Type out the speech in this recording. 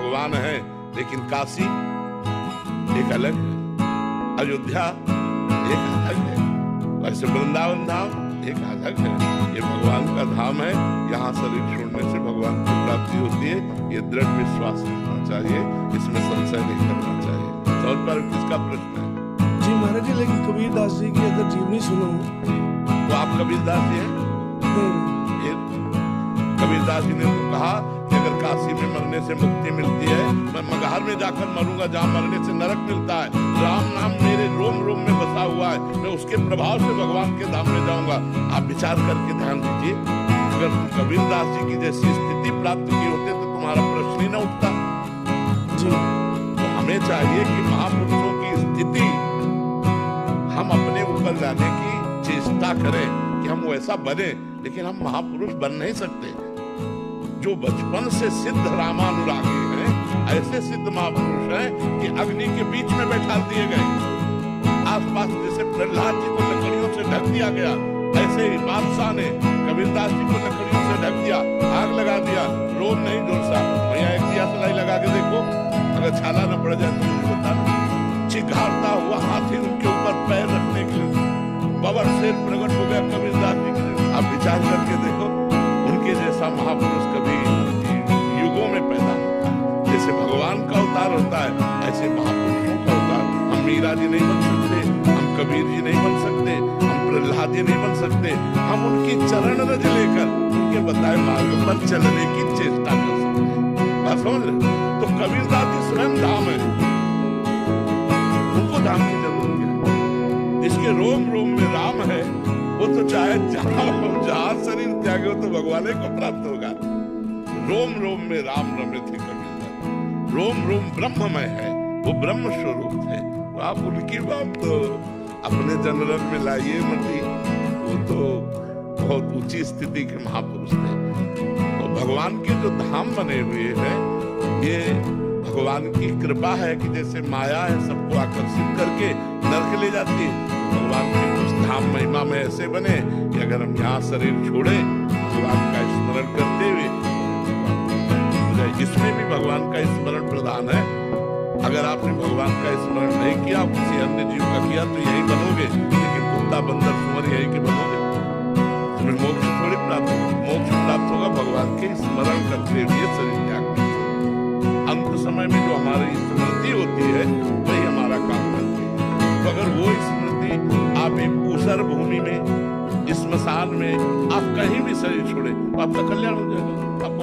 भगवान है, लेकिन काशी एक अलग है, अयोध्या एक अलग है, वैसे वृंदावन धाम एक अलग है। ये भगवान का धाम है, यहाँ शरीर छोड़ने से भगवान की प्राप्ति होती है। ये दृढ़ विश्वास रखना चाहिए, इसमें संशय नहीं करना चाहिए। समझ पर किसका प्रश्न है? जी महाराज जी, लेकिन कबीरदास जी की अगर जीवनी सुनो तो आप कबीरदास जी हैं? कबीरदास जी ने तो कहा कि अगर काशी में मरने से मुक्ति मिलती है, मैं मगहर में जाकर मरूंगा जहाँ मरने से नरक मिलता है। राम नाम मेरे रोम रोम में बसा हुआ है, मैं उसके प्रभाव से भगवान के धाम में जाऊंगा। आप विचार करके ध्यान दीजिए, अगर तुम कबीरदास जी की जैसी स्थिति प्राप्त की होते तो तुम्हारा प्रश्न ही न उठता जी। तो हमें चाहिए कि महापुरुषों की स्थिति हम अपने ऊपर लाने की चेष्टा करें कि हम वैसा बने, लेकिन हम महापुरुष बन नहीं सकते। जो बचपन से सिद्ध रामानुरागी हैं, ऐसे सिद्ध महापुरुष हैं कि अग्नि के बीच में बैठा दिए गए। आसपास जैसे प्रहलाद जी को लकड़ियों से ढक दिया गया, ऐसे ही बादशाह ने कबीरदास जी को लकड़ियों से ढक दिया, आग लगा दिया, रोम नहीं झुलसा। भैया एक दिया सलाई लगा के देखो, अगर छाला न पड़ जाए तो मुझे बताना। चिघाड़ता हुआ हाथी उनके ऊपर पैर रखने के लिए बबर शेर प्रकट हो गया कबीरदास जी के। आप विचार करके देखो, उनके जैसा महापुरुष कभी युगों में पैदा होता है। जैसे भगवान का अवतार होता है, ऐसे महापुरुषों का अवतार। हम मीरा जी नहीं बन सकते, हम कबीर जी नहीं बन सकते, हम प्रहलाद जी नहीं बन सकते। हम उनकी चरण रज लेकर उनके बताए मार्ग पर चलने की चेष्टा कर सकते हैं। बात समझ रहे? तो कबीरदास जी स्वयं धाम है, उनको धाम की जरूरत है। इसके रोम रोम में राम है, वो तो चाहे जहां शरीर त्यागे हो तो भगवान को प्राप्त होगा। रोम रोम में राम रमे थे कबीरदास, रोम रोम ब्रह्ममय है, वो ब्रह्म स्वरूप थे। तो आप उनकी बात तो अपने जनरल में लाइए मती, वो तो बहुत ऊंची स्थिति के महापुरुष थे। तो भगवान के जो धाम बने हुए हैं, ये भगवान की कृपा है कि जैसे माया है सबको आकर्षित करके नरक ले जाती है। भगवान के कुछ धाम महिमा में ऐसे बने कि अगर हम यहाँ शरीर छोड़े, भगवान का स्मरण करते हुए, इसमें भी भगवान का स्मरण प्रधान है। अगर आपने भगवान का स्मरण नहीं किया, किसी अन्य जीव का किया, तो यही बनोगे, लेकिन कुत्ता बंदर सुअर यही के बनोगे, तुम्हें मोक्ष थोड़ी प्राप्त होगा। मोक्ष प्राप्त होगा भगवान के स्मरण करते हुए शरीर त्याग। अंत समय में जो हमारी स्मृति होती है, वही हमारा काम करती है। तो अगर वो स्मृति आप एक ऊसर भूमि में, स्मशान में, आप कहीं भी शरीर छोड़े, तो आपका कल्याण हो जाएगा, आपको